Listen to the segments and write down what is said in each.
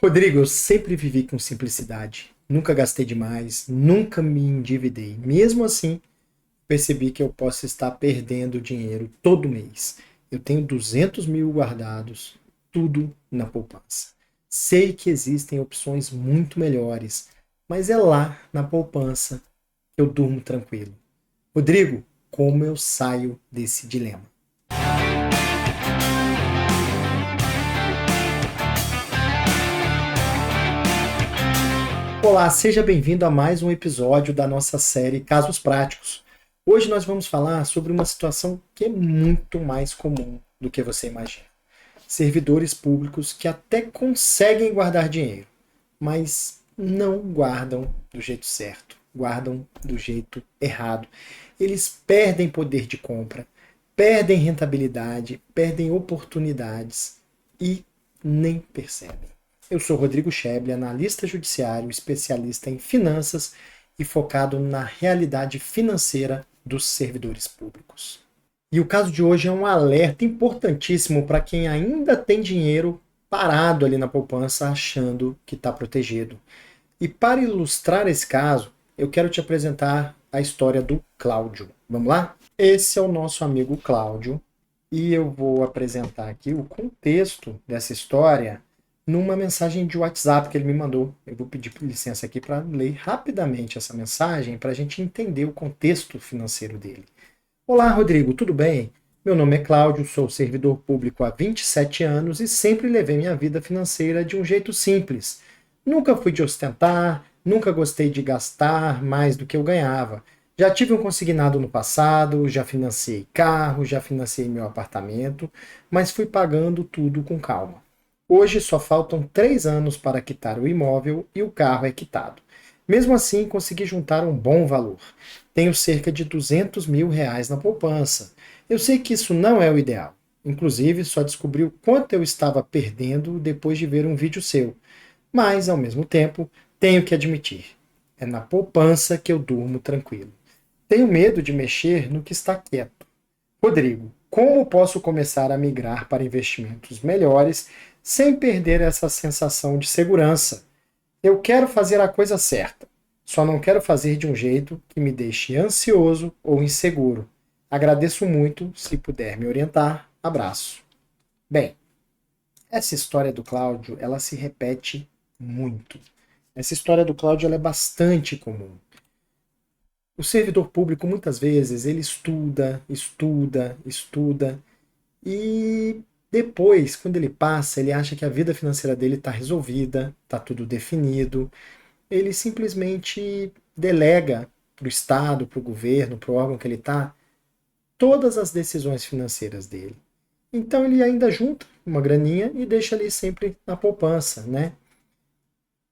Rodrigo, eu sempre vivi com simplicidade. Nunca gastei demais, nunca me endividei. Mesmo assim, percebi que eu posso estar perdendo dinheiro todo mês. Eu tenho 200 mil guardados, tudo na poupança. Sei que existem opções muito melhores, mas é lá na poupança que eu durmo tranquilo. Rodrigo, como eu saio desse dilema? Olá, seja bem-vindo a mais um episódio da nossa série Casos Práticos. Hoje nós vamos falar sobre uma situação que é muito mais comum do que você imagina. Servidores públicos que até conseguem guardar dinheiro, mas não guardam do jeito certo, guardam do jeito errado. Eles perdem poder de compra, perdem rentabilidade, perdem oportunidades e nem percebem. Eu sou Rodrigo Scheble, analista judiciário, especialista em finanças e focado na realidade financeira dos servidores públicos. E o caso de hoje é um alerta importantíssimo para quem ainda tem dinheiro parado ali na poupança achando que está protegido. E para ilustrar esse caso, eu quero te apresentar a história do Cláudio. Vamos lá? Esse é o nosso amigo Cláudio e eu vou apresentar aqui o contexto dessa história numa mensagem de WhatsApp que ele me mandou. Eu vou pedir licença aqui para ler rapidamente essa mensagem para a gente entender o contexto financeiro dele. Olá, Rodrigo, tudo bem? Meu nome é Cláudio, sou servidor público há 27 anos e sempre levei minha vida financeira de um jeito simples. Nunca fui de ostentar, nunca gostei de gastar mais do que eu ganhava. Já tive um consignado no passado, já financiei carro, já financiei meu apartamento, mas fui pagando tudo com calma. Hoje só faltam 3 anos para quitar o imóvel e o carro é quitado. Mesmo assim, consegui juntar um bom valor. Tenho cerca de 200 mil reais na poupança. Eu sei que isso não é o ideal. Inclusive, só descobri o quanto eu estava perdendo depois de ver um vídeo seu. Mas, ao mesmo tempo, tenho que admitir: é na poupança que eu durmo tranquilo. Tenho medo de mexer no que está quieto. Rodrigo, como posso começar a migrar para investimentos melhores sem perder essa sensação de segurança? Eu quero fazer a coisa certa, só não quero fazer de um jeito que me deixe ansioso ou inseguro. Agradeço muito se puder me orientar. Abraço. Bem, essa história do Cláudio, ela se repete muito. Essa história do Cláudio ela é bastante comum. O servidor público, muitas vezes, ele estuda, estuda, estuda e depois, quando ele passa, ele acha que a vida financeira dele está resolvida, está tudo definido. Ele simplesmente delega para o Estado, para o governo, para o órgão que ele está, todas as decisões financeiras dele. Então ele ainda junta uma graninha e deixa ali sempre na poupança, né?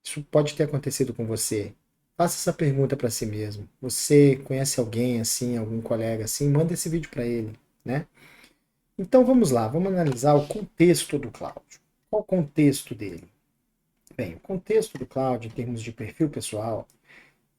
Isso pode ter acontecido com você. Faça essa pergunta para si mesmo. Você conhece alguém assim, algum colega assim? Manda esse vídeo para ele, né? Então vamos lá, vamos analisar o contexto do Cláudio. Qual o contexto dele? Bem, o contexto do Cláudio, em termos de perfil pessoal,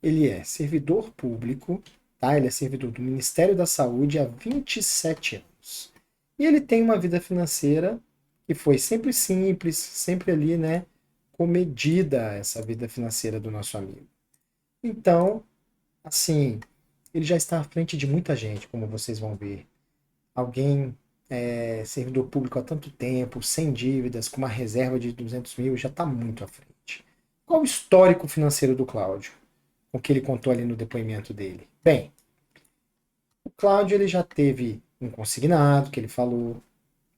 ele é servidor público, tá? Ele é servidor do Ministério da Saúde há 27 anos. E ele tem uma vida financeira que foi sempre simples, sempre ali, né, comedida essa vida financeira do nosso amigo. Então, assim, ele já está à frente de muita gente, como vocês vão ver. Alguém servidor público há tanto tempo, sem dívidas, com uma reserva de 200 mil, já está muito à frente. Qual o histórico financeiro do Cláudio? O que ele contou ali no depoimento dele? Bem, o Cláudio ele já teve um consignado, que ele falou,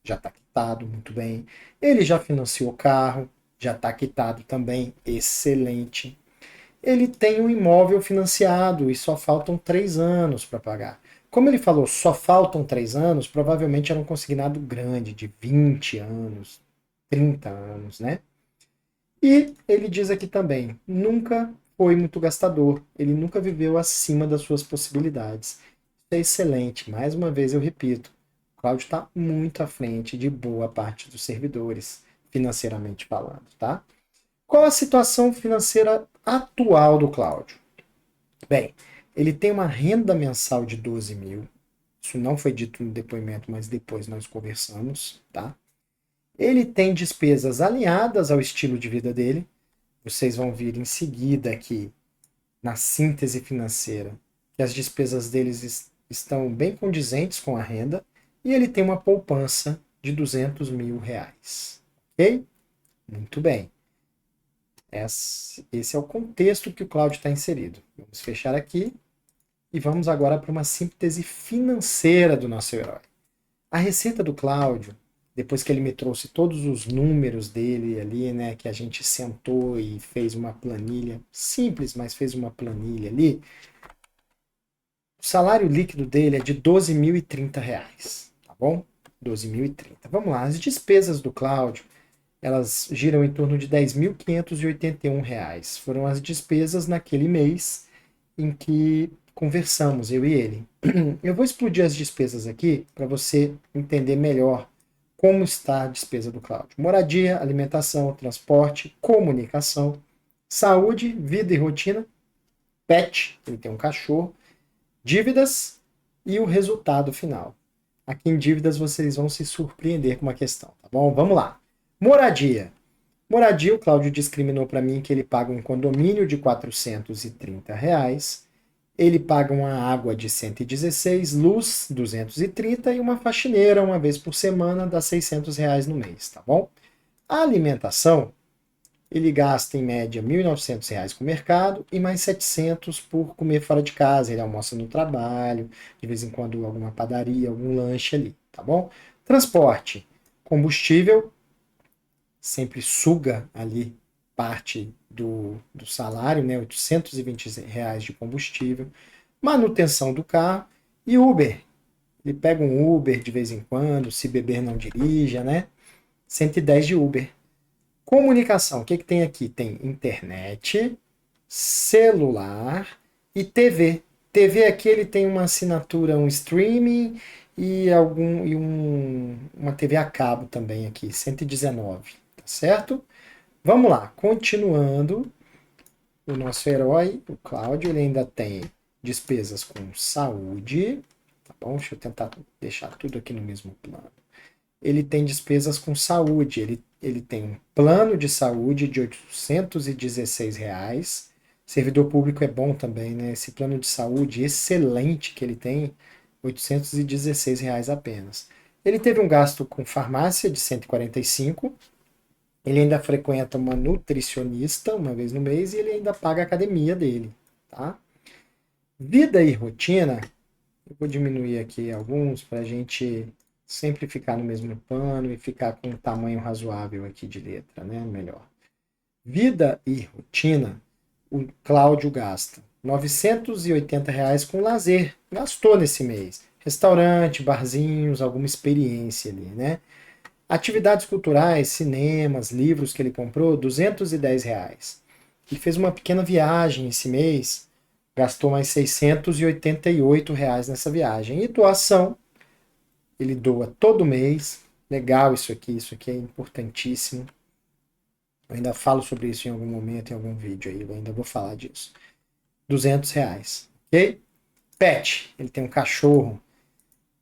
já está quitado, muito bem. Ele já financiou o carro, já está quitado também, excelente. Ele tem um imóvel financiado e só faltam 3 anos para pagar. Como ele falou, só faltam 3 anos, provavelmente era um consignado grande, de 20 anos, 30 anos, né? E ele diz aqui também, nunca foi muito gastador, ele nunca viveu acima das suas possibilidades. Isso é excelente, mais uma vez eu repito, o Cláudio está muito à frente de boa parte dos servidores, financeiramente falando, tá? Qual a situação financeira atual do Cláudio? Bem, ele tem uma renda mensal de 12 mil, isso não foi dito no depoimento, mas depois nós conversamos, tá? Ele tem despesas alinhadas ao estilo de vida dele. Vocês vão vir em seguida aqui na síntese financeira que as despesas deles estão bem condizentes com a renda e ele tem uma poupança de R$ 200.000. Ok? Muito bem. Esse é o contexto que o Cláudio está inserido. Vamos fechar aqui e vamos agora para uma síntese financeira do nosso herói. A receita do Cláudio, depois que ele me trouxe todos os números dele ali, né, que a gente sentou e fez uma planilha, simples, mas fez uma planilha ali, o salário líquido dele é de R$ 12.030, tá bom? 12.030. Vamos lá, as despesas do Cláudio, elas giram em torno de R$ 10.581. Foram as despesas naquele mês em que conversamos, eu e ele. Eu vou explodir as despesas aqui para você entender melhor como está a despesa do Cláudio. Moradia, alimentação, transporte, comunicação, saúde, vida e rotina, pet, ele tem um cachorro, dívidas e o resultado final. Aqui em dívidas vocês vão se surpreender com uma questão, tá bom? Vamos lá. Moradia. Moradia, o Cláudio discriminou para mim que ele paga um condomínio de R$ 430, ele paga uma água de 116, luz 230 e uma faxineira uma vez por semana dá R$ 600 no mês, tá bom? A alimentação, ele gasta em média R$ 1.900 com o mercado e mais 700 por comer fora de casa. Ele almoça no trabalho, de vez em quando alguma padaria, algum lanche ali, tá bom? Transporte, combustível, sempre suga ali parte do salário, né? R$ 820 de combustível, manutenção do carro e Uber. Ele pega um Uber de vez em quando, se beber não dirija, né? 110 de Uber. Comunicação, o que tem aqui? Tem internet, celular e TV. TV aqui ele tem uma assinatura, um streaming e uma TV a cabo também aqui, 119, tá certo? Vamos lá, continuando, o nosso herói, o Cláudio, ele ainda tem despesas com saúde, tá bom? Deixa eu tentar deixar tudo aqui no mesmo plano. Ele tem despesas com saúde, ele tem um plano de saúde de R$ 816. Servidor público é bom também, né? Esse plano de saúde excelente que ele tem, R$ 816 apenas. Ele teve um gasto com farmácia de 145. Ele ainda frequenta uma nutricionista uma vez no mês e ele ainda paga a academia dele, tá? Vida e rotina, eu vou diminuir aqui alguns para a gente sempre ficar no mesmo pano e ficar com um tamanho razoável aqui de letra, né? Melhor. Vida e rotina, o Cláudio gasta R$ 980 com lazer, gastou nesse mês. Restaurante, barzinhos, alguma experiência ali, né? Atividades culturais, cinemas, livros que ele comprou, R$ 210. Ele fez uma pequena viagem esse mês, gastou mais R$ 688 nessa viagem. E doação, ele doa todo mês. Legal isso aqui é importantíssimo. Eu ainda falo sobre isso em algum momento, em algum vídeo aí, eu ainda vou falar disso. R$ 200, ok? Pet, ele tem um cachorro.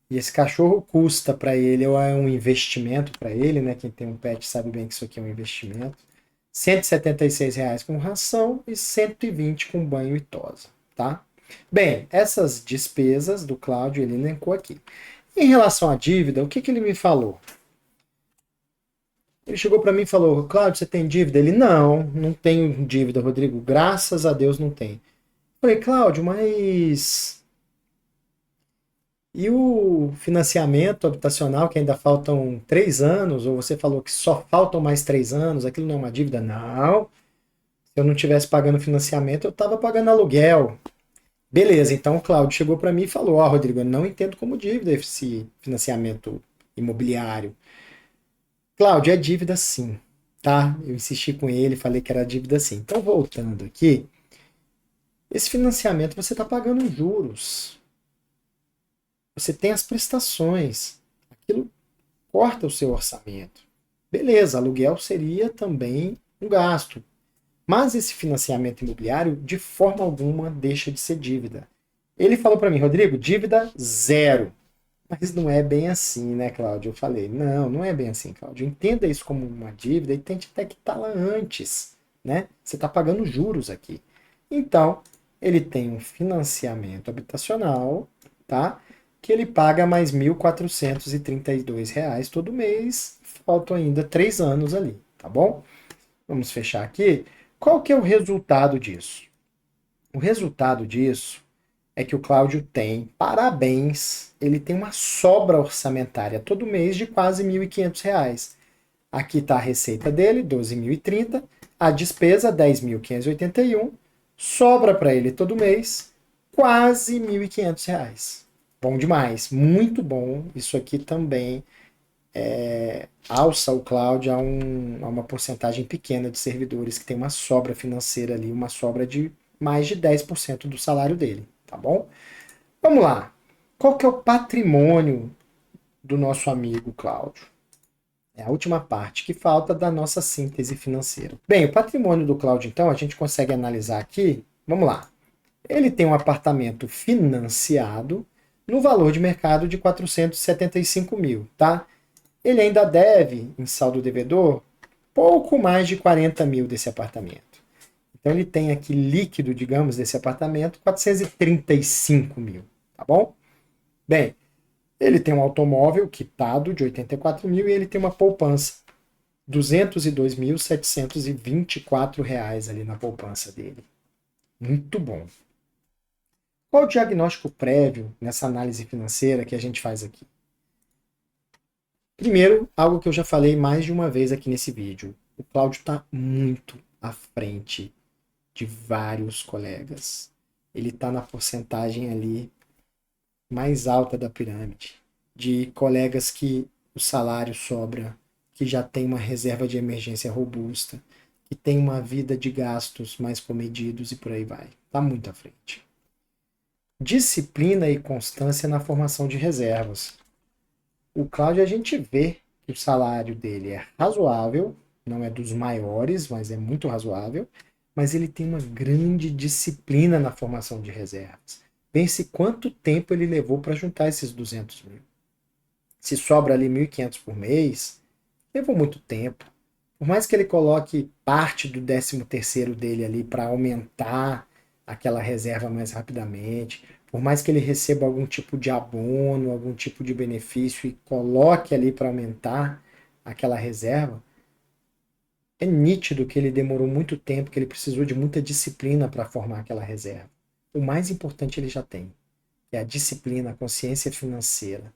E esse cachorro custa para ele, ou é um investimento para ele, né? Quem tem um pet sabe bem que isso aqui é um investimento. R$ 176 com ração e 120 com banho e tosa, tá? Bem, essas despesas do Cláudio ele elencou aqui. Em relação à dívida, o que ele me falou? Ele chegou para mim e falou: Cláudio, você tem dívida? Ele: não tenho dívida, Rodrigo. Graças a Deus não tem. Eu falei: Cláudio, mas e o financiamento habitacional, que ainda faltam 3 anos, ou você falou que só faltam mais 3 anos, aquilo não é uma dívida? Não. Se eu não estivesse pagando financiamento, eu estava pagando aluguel. Beleza, então o Cláudio chegou para mim e falou: Rodrigo, eu não entendo como dívida esse financiamento imobiliário. Cláudio, é dívida sim, tá? Eu insisti com ele, falei que era dívida sim. Então, voltando aqui, esse financiamento você está pagando juros. Você tem as prestações. Aquilo corta o seu orçamento. Beleza, aluguel seria também um gasto. Mas esse financiamento imobiliário, de forma alguma, deixa de ser dívida. Ele falou para mim: Rodrigo, dívida zero. Mas não é bem assim, né, Cláudio? Eu falei, não, não é bem assim, Cláudio. Entenda isso como uma dívida e tente até quitá-la antes, né? Você está pagando juros aqui. Então, ele tem um financiamento habitacional, tá? Que ele paga mais R$ 1.432 todo mês. Faltam ainda 3 anos ali, tá bom? Vamos fechar aqui. Qual que é o resultado disso? O resultado disso é que o Cláudio tem, parabéns, ele tem uma sobra orçamentária todo mês de quase R$ 1.500. Aqui está a receita dele, 12.030, a despesa, 10.581, sobra para ele todo mês quase R$ 1.500. Bom demais, muito bom. Isso aqui também alça o cloud a uma porcentagem pequena de servidores que tem uma sobra financeira ali, uma sobra de mais de 10% do salário dele, tá bom? Vamos lá. Qual que é o patrimônio do nosso amigo Cláudio? É a última parte que falta da nossa síntese financeira. Bem, o patrimônio do Cláudio, então, a gente consegue analisar aqui. Vamos lá. Ele tem um apartamento financiado no valor de mercado de 475 mil, tá? Ele ainda deve, em saldo devedor, pouco mais de 40 mil desse apartamento. Então ele tem aqui líquido, digamos, desse apartamento, 435 mil, tá bom? Bem, ele tem um automóvel quitado de 84 mil e ele tem uma poupança, R$ 202.724 ali na poupança dele. Muito bom. Qual o diagnóstico prévio nessa análise financeira que a gente faz aqui? Primeiro, algo que eu já falei mais de uma vez aqui nesse vídeo. O Cláudio está muito à frente de vários colegas. Ele está na porcentagem ali mais alta da pirâmide, de colegas que o salário sobra, que já tem uma reserva de emergência robusta, que tem uma vida de gastos mais comedidos e por aí vai. Está muito à frente. Disciplina e constância na formação de reservas. O Cláudio, a gente vê que o salário dele é razoável, não é dos maiores, mas é muito razoável, mas ele tem uma grande disciplina na formação de reservas. Pense quanto tempo ele levou para juntar esses 200 mil. Se sobra ali 1.500 por mês, levou muito tempo. Por mais que ele coloque parte do 13º dele ali para aumentar aquela reserva mais rapidamente, por mais que ele receba algum tipo de abono, algum tipo de benefício e coloque ali para aumentar aquela reserva, é nítido que ele demorou muito tempo, que ele precisou de muita disciplina para formar aquela reserva. O mais importante ele já tem, que é a disciplina, a consciência financeira.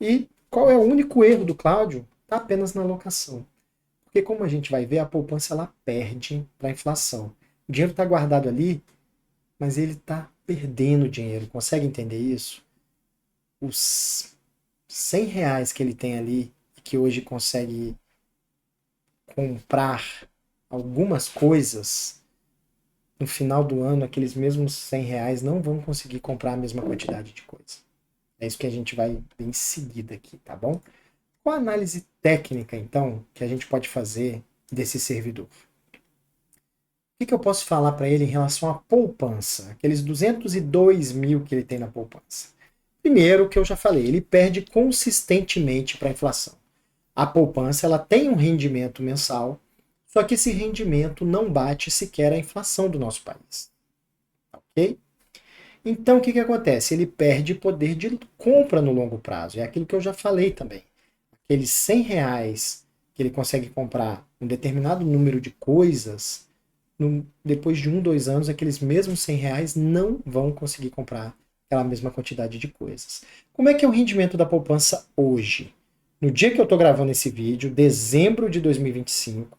E qual é o único erro do Cláudio? Está apenas na alocação. Porque como a gente vai ver, a poupança ela perde para a inflação. O dinheiro está guardado ali, mas ele está perdendo dinheiro. Consegue entender isso? Os R$ 100 que ele tem ali, que hoje consegue comprar algumas coisas, no final do ano, aqueles mesmos R$ 100 não vão conseguir comprar a mesma quantidade de coisa. É isso que a gente vai ver em seguida aqui, tá bom? Qual a análise técnica, então, que a gente pode fazer desse servidor? O que eu posso falar para ele em relação à poupança? Aqueles 202 mil que ele tem na poupança. Primeiro, o que eu já falei, ele perde consistentemente para a inflação. A poupança ela tem um rendimento mensal, só que esse rendimento não bate sequer a inflação do nosso país. Ok? Então, o que acontece? Ele perde poder de compra no longo prazo. É aquilo que eu já falei também. Aqueles R$ 100 que ele consegue comprar um determinado número de coisas, depois de 1, 2 anos, aqueles mesmos R$ 100 não vão conseguir comprar aquela mesma quantidade de coisas. Como é que é o rendimento da poupança hoje? No dia que eu estou gravando esse vídeo, dezembro de 2025,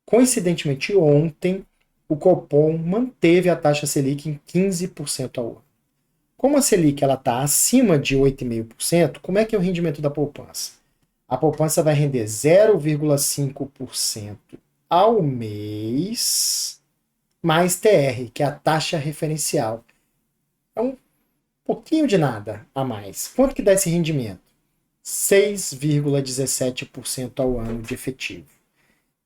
coincidentemente ontem, o Copom manteve a taxa Selic em 15% ao ano. Como a Selic está acima de 8,5%, como é que é o rendimento da poupança? A poupança vai render 0,5% ao mês, mais TR, que é a taxa referencial. É um pouquinho de nada a mais. Quanto que dá esse rendimento? 6,17% ao ano de efetivo.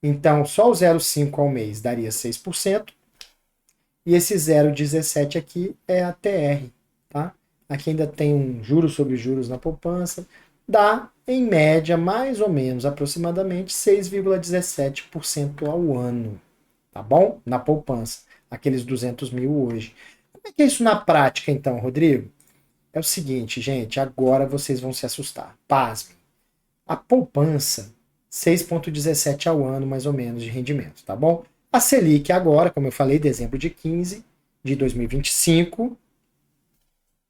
Então, só o 0,5 ao mês daria 6%, e esse 0,17 aqui é a TR, tá? aqui ainda tem um juros sobre juros na poupança, dá, em média, mais ou menos, aproximadamente 6,17% ao ano, tá bom? Na poupança, aqueles 200 mil hoje. Como é que é isso na prática, então, Rodrigo? É o seguinte, gente, agora vocês vão se assustar. Pasme. A poupança, 6,17 ao ano, mais ou menos, de rendimento, tá bom? A Selic agora, como eu falei, dezembro de 15 de 2025,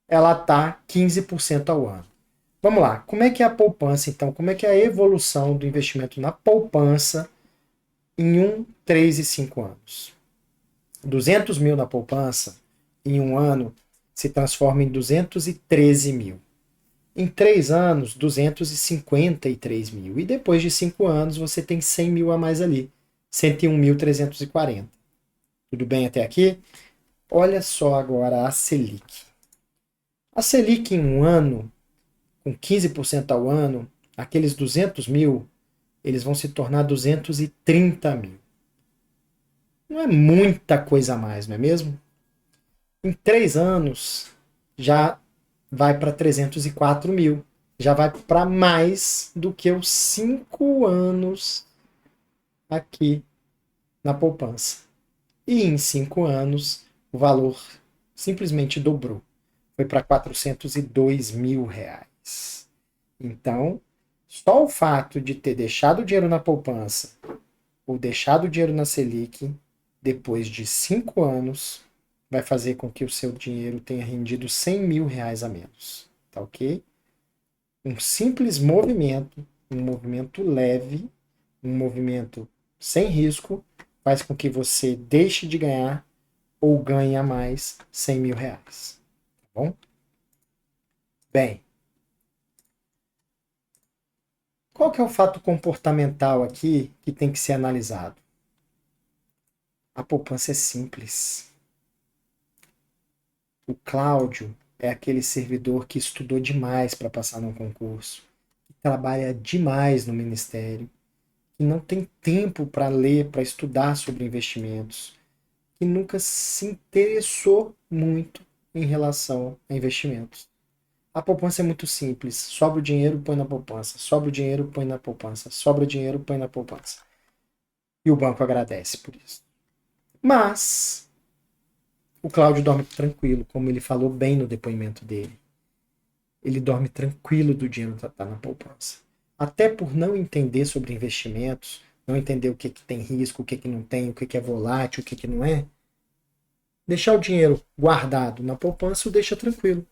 ela está 15% ao ano. Vamos lá, como é que é a poupança, então? Como é que é a evolução do investimento na poupança em 3 e 5 anos? 200 mil na poupança, em um ano, se transforma em 213 mil. Em 3 anos, 253 mil. E depois de 5 anos, você tem 100 mil a mais ali. 101.340. Tudo bem até aqui? Olha só agora a Selic. A Selic em um ano, com 15% ao ano, aqueles 200 mil, eles vão se tornar 230 mil. Não é muita coisa a mais, não é mesmo? Em 3 anos, já vai para 304 mil. Já vai para mais do que os 5 anos aqui na poupança. E em 5 anos, o valor simplesmente dobrou. Foi para 402 mil reais. Então, só o fato de ter deixado o dinheiro na poupança ou deixado o dinheiro na Selic, depois de 5 anos, vai fazer com que o seu dinheiro tenha rendido 100 mil reais a menos. Tá ok? Um simples movimento, um movimento leve, um movimento sem risco, faz com que você deixe de ganhar ou ganhe a mais 100 mil reais. Tá bom? Bem, qual que é o fato comportamental aqui que tem que ser analisado? A poupança é simples. O Cláudio é aquele servidor que estudou demais para passar num concurso, que trabalha demais no ministério, que não tem tempo para ler, para estudar sobre investimentos, que nunca se interessou muito em relação a investimentos. A poupança é muito simples. Sobra o dinheiro, põe na poupança. Sobra o dinheiro, põe na poupança. Sobra o dinheiro, põe na poupança. E o banco agradece por isso. Mas o Cláudio dorme tranquilo, como ele falou bem no depoimento dele. Ele dorme tranquilo do dinheiro que está na poupança. Até por não entender sobre investimentos, não entender o que, que tem risco, o que, que não tem, o que, que é volátil, o que, que não é, deixar o dinheiro guardado na poupança o deixa tranquilo.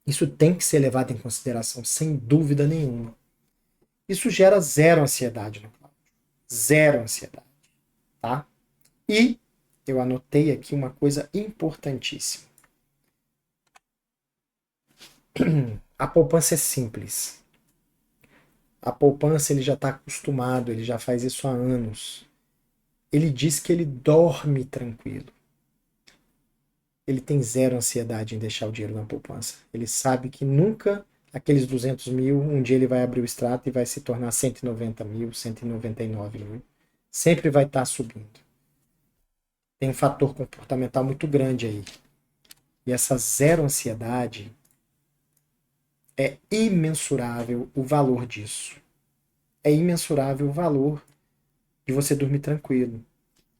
Isso tem que ser levado em consideração, sem dúvida nenhuma. Isso gera zero ansiedade no Cláudio. Zero ansiedade. Tá? E eu anotei aqui uma coisa importantíssima. A poupança é simples. A poupança ele já está acostumado, ele já faz isso há anos. Ele diz que ele dorme tranquilo. Ele tem zero ansiedade em deixar o dinheiro na poupança. Ele sabe que nunca aqueles 200 mil, um dia ele vai abrir o extrato e vai se tornar 190 mil, 199 mil. Sempre vai estar subindo. Tem um fator comportamental muito grande aí. E essa zero ansiedade é imensurável o valor disso. É imensurável o valor de você dormir tranquilo.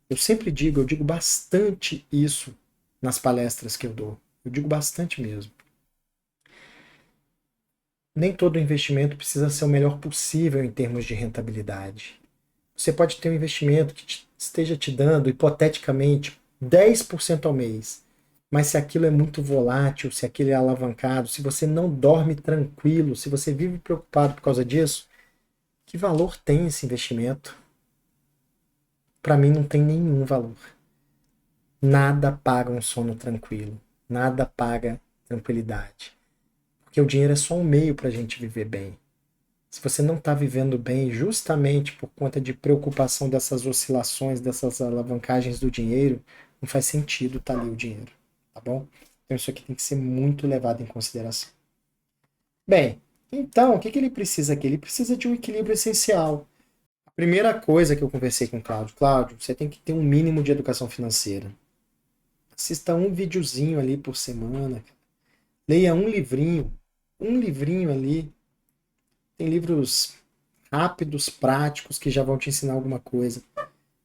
Eu sempre digo, eu digo bastante isso nas palestras que eu dou. Eu digo bastante mesmo. Nem todo investimento precisa ser o melhor possível em termos de rentabilidade. Você pode ter um investimento que esteja te dando, hipoteticamente, 10% ao mês. Mas se aquilo é muito volátil, se aquilo é alavancado, se você não dorme tranquilo, se você vive preocupado por causa disso, que valor tem esse investimento? Para mim não tem nenhum valor. Nada paga um sono tranquilo. Nada paga tranquilidade. Porque o dinheiro é só um meio para a gente viver bem. Se você não está vivendo bem justamente por conta de preocupação dessas oscilações, dessas alavancagens do dinheiro, não faz sentido estar ali o dinheiro, tá bom? Então isso aqui tem que ser muito levado em consideração. Bem, então, o que ele precisa aqui? Ele precisa de um equilíbrio essencial. A primeira coisa que eu conversei com o Cláudio, Cláudio, você tem que ter um mínimo de educação financeira. Assista um videozinho ali por semana. Leia um livrinho ali. Tem livros rápidos, práticos, que já vão te ensinar alguma coisa.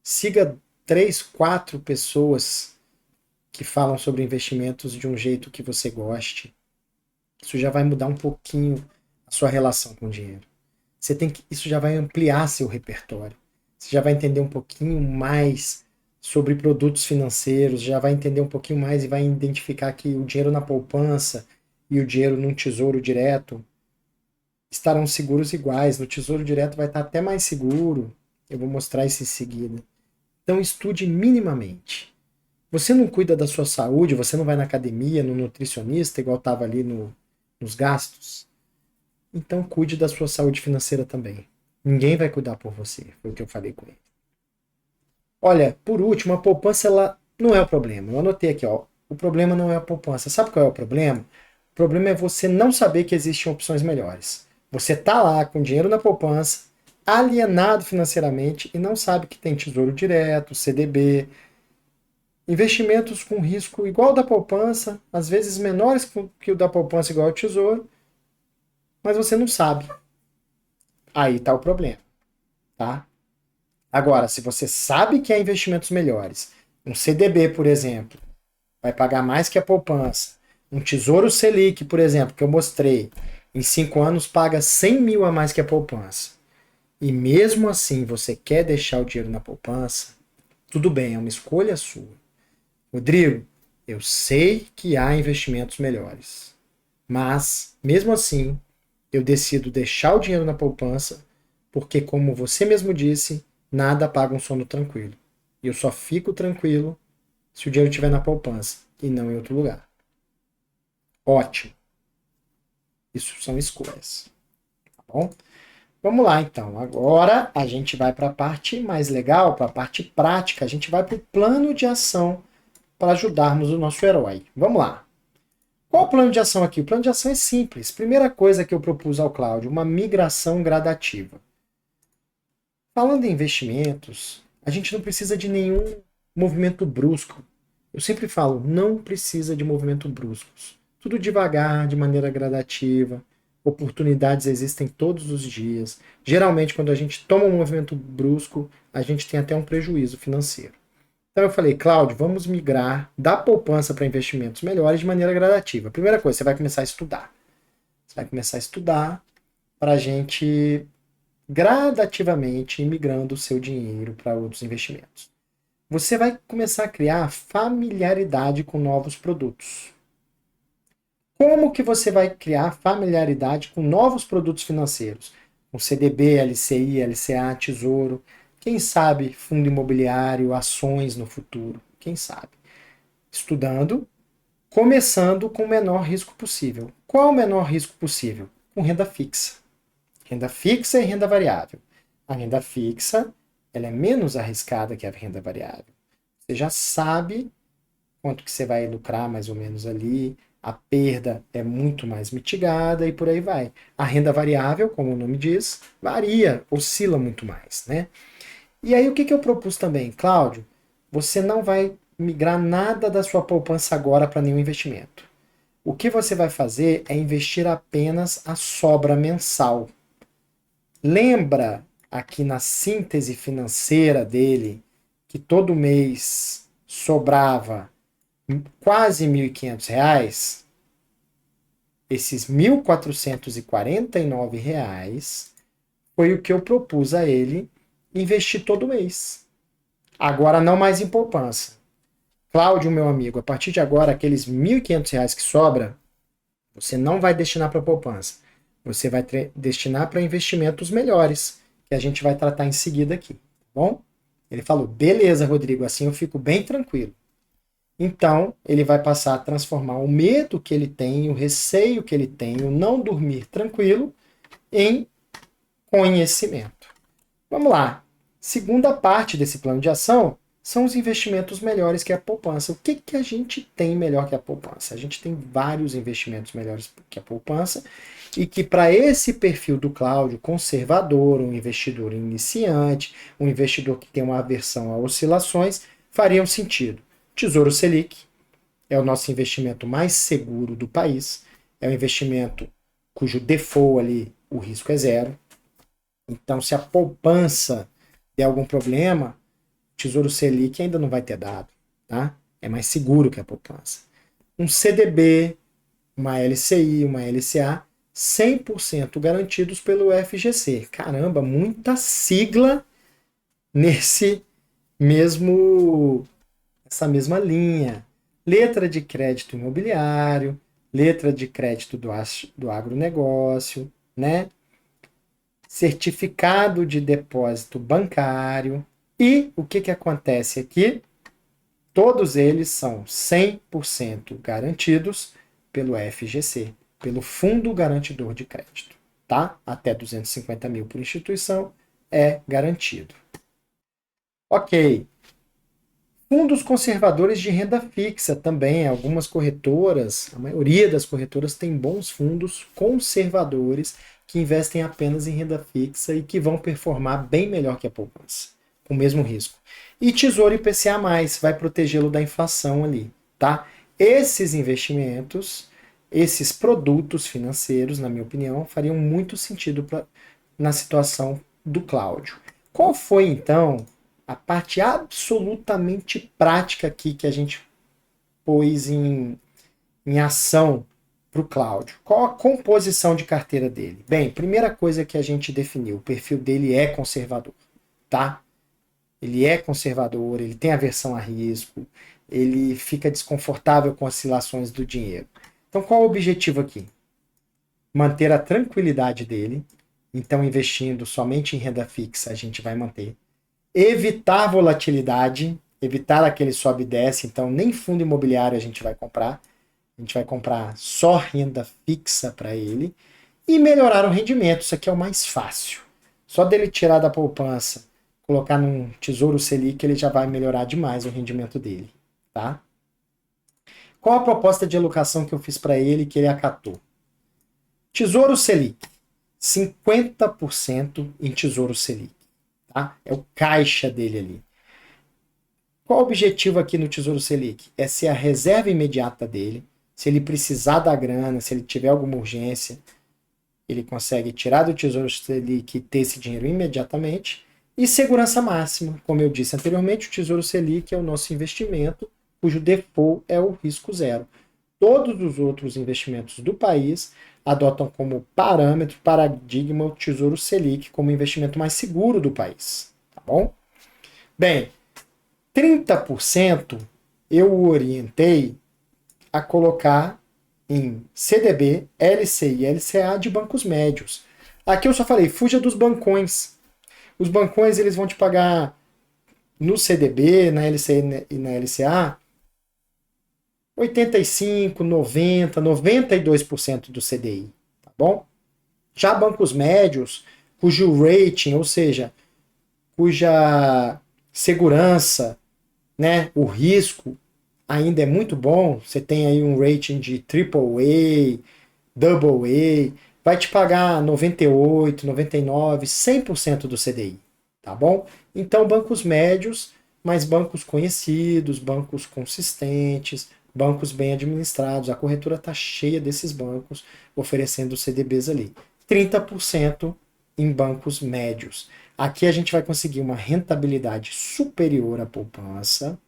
Siga 3, 4 pessoas que falam sobre investimentos de um jeito que você goste. Isso já vai mudar um pouquinho a sua relação com o dinheiro. Isso já vai ampliar seu repertório. Você já vai entender um pouquinho mais sobre produtos financeiros, já vai entender um pouquinho mais e vai identificar que o dinheiro na poupança e o dinheiro num tesouro direto estarão seguros iguais. No tesouro direto vai estar até mais seguro. Eu vou mostrar isso em seguida. Então estude minimamente. Você não cuida da sua saúde, você não vai na academia, no nutricionista, igual estava ali nos gastos. Então cuide da sua saúde financeira também. Ninguém vai cuidar por você, foi o que eu falei com ele. Olha, por último, a poupança ela não é o problema. Eu anotei aqui, ó. O problema não é a poupança. Sabe qual é o problema? O problema é você não saber que existem opções melhores. Você tá lá com dinheiro na poupança, alienado financeiramente e não sabe que tem tesouro direto, CDB, investimentos com risco igual ao da poupança, às vezes menores que o da poupança igual ao tesouro, mas você não sabe. Aí está o problema, tá? Agora, se você sabe que há investimentos melhores, um CDB, por exemplo, vai pagar mais que a poupança, um Tesouro Selic, por exemplo, que eu mostrei, em 5 anos paga 100 mil a mais que a poupança, e mesmo assim você quer deixar o dinheiro na poupança, tudo bem, é uma escolha sua. Rodrigo, eu sei que há investimentos melhores, mas mesmo assim eu decido deixar o dinheiro na poupança, porque, como você mesmo disse, nada paga um sono tranquilo. E eu só fico tranquilo se o dinheiro estiver na poupança e não em outro lugar. Ótimo. Isso são escolhas. Tá bom? Vamos lá, então. Agora a gente vai para a parte mais legal, para a parte prática. A gente vai para o plano de ação para ajudarmos o nosso herói. Vamos lá. Qual o plano de ação aqui? O plano de ação é simples. Primeira coisa que eu propus ao Cláudio, uma migração gradativa. Falando em investimentos, a gente não precisa de nenhum movimento brusco. Eu sempre falo, não precisa de movimentos bruscos. Tudo devagar, de maneira gradativa. Oportunidades existem todos os dias. Geralmente, quando a gente toma um movimento brusco, a gente tem até um prejuízo financeiro. Então eu falei, Cláudio, vamos migrar da poupança para investimentos melhores de maneira gradativa. Primeira coisa, você vai começar a estudar. Você vai começar a estudar para a gente gradativamente ir migrando o seu dinheiro para outros investimentos. Você vai começar a criar familiaridade com novos produtos. Como que você vai criar familiaridade com novos produtos financeiros? Com CDB, LCI, LCA, Tesouro, quem sabe fundo imobiliário, ações no futuro, quem sabe? Estudando, começando com o menor risco possível. Qual o menor risco possível? Com renda fixa. Renda fixa e renda variável. A renda fixa ela é menos arriscada que a renda variável. Você já sabe quanto que você vai lucrar mais ou menos ali, a perda é muito mais mitigada e por aí vai. A renda variável, como o nome diz, varia, oscila muito mais, né? E aí o que eu propus também, Cláudio? Você não vai migrar nada da sua poupança agora para nenhum investimento. O que você vai fazer é investir apenas a sobra mensal. Lembra aqui na síntese financeira dele que todo mês sobrava quase R$ 1.500? Esses R$ 1.449 foi o que eu propus a ele investir todo mês. Agora não mais em poupança. Cláudio, meu amigo, a partir de agora, aqueles R$ 1.500 que sobra, você não vai destinar para poupança. Você vai destinar para investimentos melhores, que a gente vai tratar em seguida aqui, tá bom? Ele falou, beleza, Rodrigo, assim eu fico bem tranquilo. Então, ele vai passar a transformar o medo que ele tem, o receio que ele tem, o não dormir tranquilo, em conhecimento. Vamos lá. Segunda parte desse plano de ação são os investimentos melhores que a poupança. O que a gente tem melhor que a poupança? A gente tem vários investimentos melhores que a poupança e que para esse perfil do Cláudio, conservador, um investidor iniciante, um investidor que tem uma aversão a oscilações, fariam sentido. Tesouro Selic é o nosso investimento mais seguro do país. é um investimento cujo default ali, o risco é zero. Então, se a poupança der algum problema, o Tesouro Selic ainda não vai ter dado, tá? É mais seguro que a poupança. Um CDB, uma LCI, uma LCA, 100% garantidos pelo FGC. Caramba, muita sigla nesse essa mesma linha. Letra de crédito imobiliário, letra de crédito do agronegócio, né? Certificado de depósito bancário. E o que acontece aqui? Todos eles são 100% garantidos pelo FGC, pelo Fundo Garantidor de Crédito. Tá? Até 250 mil por instituição é garantido. Ok. Fundos conservadores de renda fixa também. Algumas corretoras, a maioria das corretoras tem bons fundos conservadores que investem apenas em renda fixa e que vão performar bem melhor que a poupança, com o mesmo risco. E Tesouro IPCA+, vai protegê-lo da inflação ali, tá? Esses investimentos, esses produtos financeiros, na minha opinião, fariam muito sentido na situação do Cláudio. Qual foi, então, a parte absolutamente prática aqui que a gente pôs em ação para o Cláudio? Qual a composição de carteira dele? Bem, primeira coisa que a gente definiu, o perfil dele é conservador, tá? Ele é conservador, ele tem aversão a risco, ele fica desconfortável com oscilações do dinheiro. Então, qual é o objetivo aqui? Manter a tranquilidade dele. Então, investindo somente em renda fixa, a gente vai manter. Evitar volatilidade, evitar aquele sobe e desce, então nem fundo imobiliário a gente vai comprar. A gente vai comprar só renda fixa para ele. E melhorar o rendimento, isso aqui é o mais fácil. Só dele tirar da poupança, colocar num Tesouro Selic, ele já vai melhorar demais o rendimento dele, tá? Qual a proposta de alocação que eu fiz para ele que ele acatou? Tesouro Selic, 50% em Tesouro Selic, tá? É o caixa dele ali. Qual o objetivo aqui no Tesouro Selic? É ser a reserva imediata dele. Se ele precisar da grana, se ele tiver alguma urgência, ele consegue tirar do Tesouro Selic e ter esse dinheiro imediatamente. E segurança máxima, como eu disse anteriormente, o Tesouro Selic é o nosso investimento, cujo default é o risco zero. Todos os outros investimentos do país adotam como parâmetro, paradigma, o Tesouro Selic como o investimento mais seguro do país. Tá bom? Bem, 30% eu o orientei a colocar em CDB, LCI e LCA de bancos médios. Aqui eu só falei, fuja dos bancões. Os bancões eles vão te pagar no CDB, na LCI e na LCA 85, 90, 92% do CDI, tá bom? Já bancos médios, cujo rating, ou seja, cuja segurança, né, o risco ainda é muito bom, você tem aí um rating de AAA, AA, vai te pagar 98, 99, 100% do CDI, tá bom? Então, bancos médios, mas bancos conhecidos, bancos consistentes, bancos bem administrados. A corretora está cheia desses bancos oferecendo CDBs ali. 30% em bancos médios. Aqui a gente vai conseguir uma rentabilidade superior à poupança.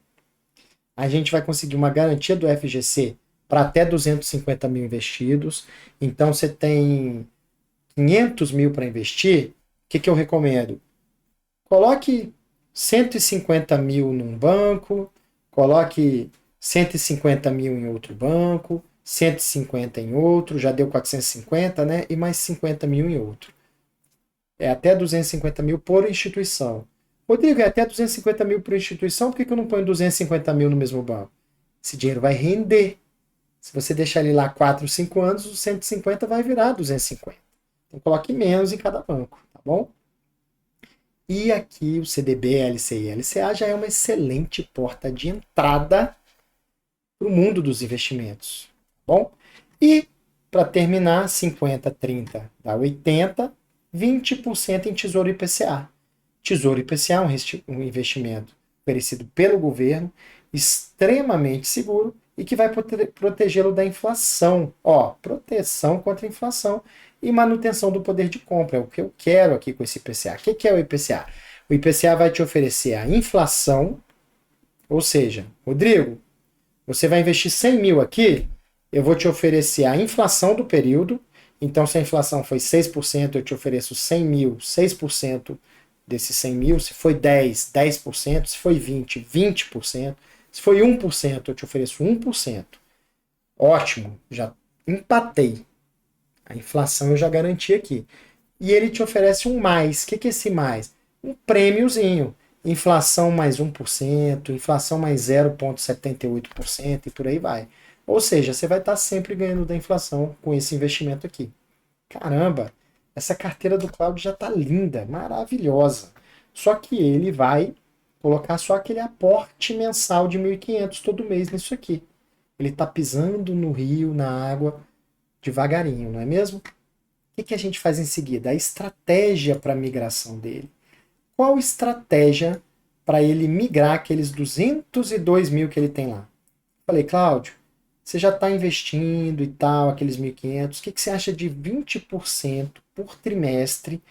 A gente vai conseguir uma garantia do FGC para até 250 mil investidos. Então você tem 500 mil para investir. O que eu recomendo? Coloque 150 mil num banco, coloque 150 mil em outro banco, 150 em outro, já deu 450, né? E mais 50 mil em outro. É até 250 mil por instituição. Rodrigo, é até 250 mil por instituição, por que eu não ponho 250 mil no mesmo banco? Esse dinheiro vai render. Se você deixar ele lá 4, 5 anos, os 150 vai virar 250. Então coloque menos em cada banco, tá bom? E aqui o CDB, LCI e LCA já é uma excelente porta de entrada para o mundo dos investimentos, tá bom? E para terminar, 50, 30 dá 80, 20% em Tesouro IPCA. Tesouro IPCA é um investimento oferecido pelo governo, extremamente seguro e que vai protegê-lo da inflação. Ó, proteção contra a inflação e manutenção do poder de compra. É o que eu quero aqui com esse IPCA. O que é o IPCA? O IPCA vai te oferecer a inflação, ou seja, Rodrigo, você vai investir 100 mil aqui, eu vou te oferecer a inflação do período. Então, se a inflação foi 6%, eu te ofereço 100 mil, 6% desses 100 mil. Se foi 10, 10%. Se foi 20, 20%. Se foi 1%, eu te ofereço 1%. Ótimo, já empatei. A inflação eu já garanti aqui. E ele te oferece um mais. O que é esse mais? Um prêmiozinho. Inflação mais 1%, inflação mais 0,78% e por aí vai. Ou seja, você vai estar sempre ganhando da inflação com esse investimento aqui. Caramba, essa carteira do Cláudio já está linda, maravilhosa. Só que ele vai colocar só aquele aporte mensal de 1.500 todo mês nisso aqui. Ele está pisando no rio, na água, devagarinho, não é mesmo? O que a gente faz em seguida? A estratégia para a migração dele. Qual estratégia para ele migrar aqueles 202 mil que ele tem lá? Falei, Cláudio, você já está investindo e tal, aqueles 1.500, o que você acha de 20% por trimestre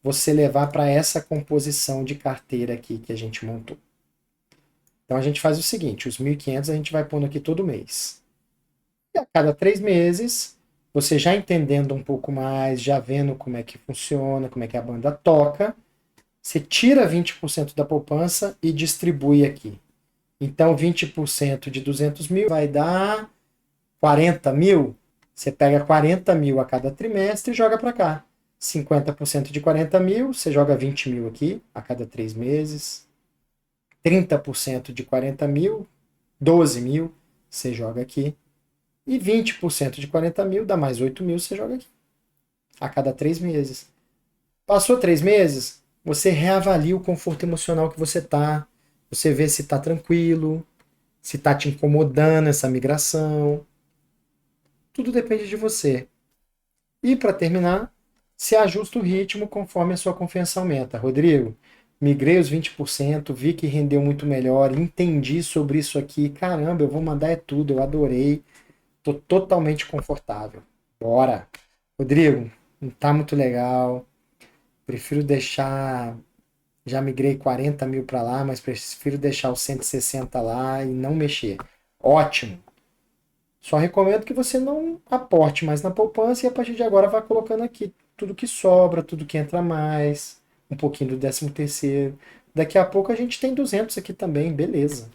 você levar para essa composição de carteira aqui que a gente montou? Então a gente faz o seguinte, os 1.500 a gente vai pondo aqui todo mês. E a cada 3 meses, você já entendendo um pouco mais, já vendo como é que funciona, como é que a banda toca, você tira 20% da poupança e distribui aqui. Então 20% de 200 mil vai dar 40 mil. Você pega 40 mil a cada trimestre e joga para cá. 50% de 40 mil, você joga 20 mil aqui a cada 3 meses. 30% de 40 mil, 12 mil, você joga aqui. E 20% de 40 mil dá mais 8 mil, você joga aqui. A cada 3 meses. Passou 3 meses, você reavalia o conforto emocional que você tá. Você vê se tá tranquilo, se tá te incomodando essa migração. Tudo depende de você. E para terminar, se ajusta o ritmo conforme a sua confiança aumenta. Rodrigo, migrei os 20%, vi que rendeu muito melhor, entendi sobre isso aqui. Caramba, eu vou mandar é tudo, eu adorei. Tô totalmente confortável. Bora! Rodrigo, não tá muito legal. Prefiro deixar. Já migrei 40 mil para lá, mas prefiro deixar os 160 lá e não mexer. Ótimo! Só recomendo que você não aporte mais na poupança e a partir de agora vá colocando aqui tudo que sobra, tudo que entra mais, um pouquinho do 13º. Daqui a pouco a gente tem 200 aqui também, beleza.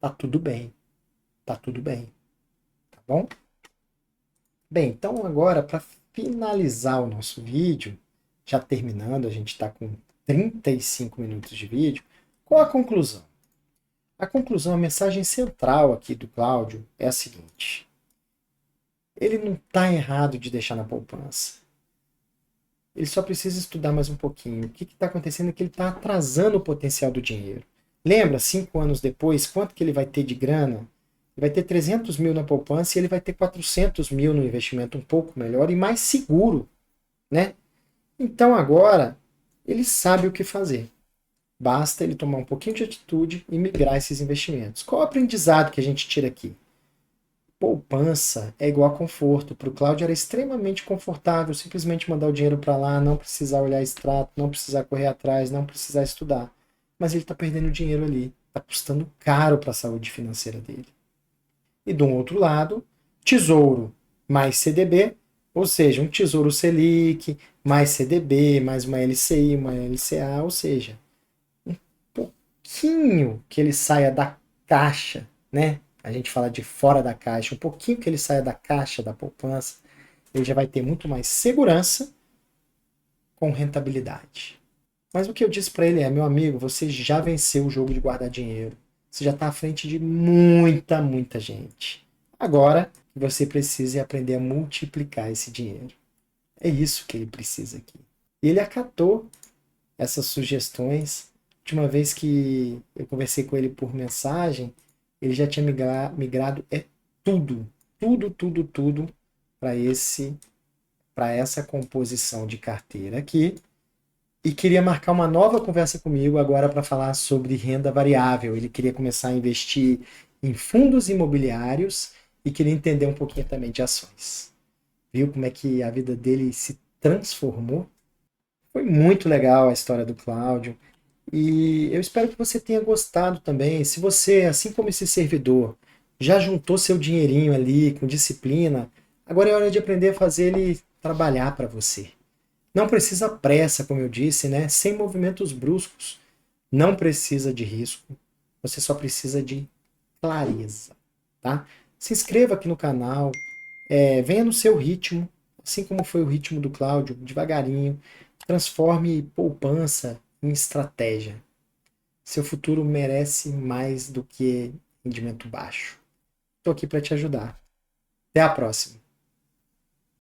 Tá tudo bem. Tá tudo bem. Tá bom? Bem, então agora para finalizar o nosso vídeo, já terminando, a gente está com 35 minutos de vídeo, qual a conclusão? A conclusão, a mensagem central aqui do Cláudio é a seguinte: ele não está errado de deixar na poupança. Ele só precisa estudar mais um pouquinho. O que está acontecendo é que ele está atrasando o potencial do dinheiro. Lembra, 5 anos depois, quanto que ele vai ter de grana? Ele vai ter 300 mil na poupança e ele vai ter 400 mil no investimento um pouco melhor e mais seguro, né? Então agora ele sabe o que fazer. Basta ele tomar um pouquinho de atitude e migrar esses investimentos. Qual o aprendizado que a gente tira aqui? Poupança é igual a conforto. Para o Cláudio era extremamente confortável simplesmente mandar o dinheiro para lá, não precisar olhar extrato, não precisar correr atrás, não precisar estudar. Mas ele está perdendo dinheiro ali. Está custando caro para a saúde financeira dele. E do outro lado, tesouro mais CDB, ou seja, um tesouro Selic, mais CDB, mais uma LCI, uma LCA, ou seja, um pouquinho que ele saia da caixa, né? A gente fala de fora da caixa, um pouquinho que ele saia da caixa da poupança, ele já vai ter muito mais segurança com rentabilidade. Mas o que eu disse para ele é, meu amigo, você já venceu o jogo de guardar dinheiro. Você já está à frente de muita, muita gente. Agora, você precisa aprender a multiplicar esse dinheiro. É isso que ele precisa aqui. E ele acatou essas sugestões. De uma vez que eu conversei com ele por mensagem, ele já tinha migrado tudo para essa composição de carteira aqui. E queria marcar uma nova conversa comigo agora para falar sobre renda variável. Ele queria começar a investir em fundos imobiliários e queria entender um pouquinho também de ações. Viu como é que a vida dele se transformou? Foi muito legal a história do Cláudio. E eu espero que você tenha gostado também. Se você, assim como esse servidor, já juntou seu dinheirinho ali com disciplina, agora é hora de aprender a fazer ele trabalhar para você. Não precisa pressa, como eu disse, né? Sem movimentos bruscos. Não precisa de risco. Você só precisa de clareza, tá? Se inscreva aqui no canal, venha no seu ritmo, assim como foi o ritmo do Cláudio, devagarinho. Transforme poupança em estratégia. Seu futuro merece mais do que rendimento baixo. Estou aqui para te ajudar. Até a próxima.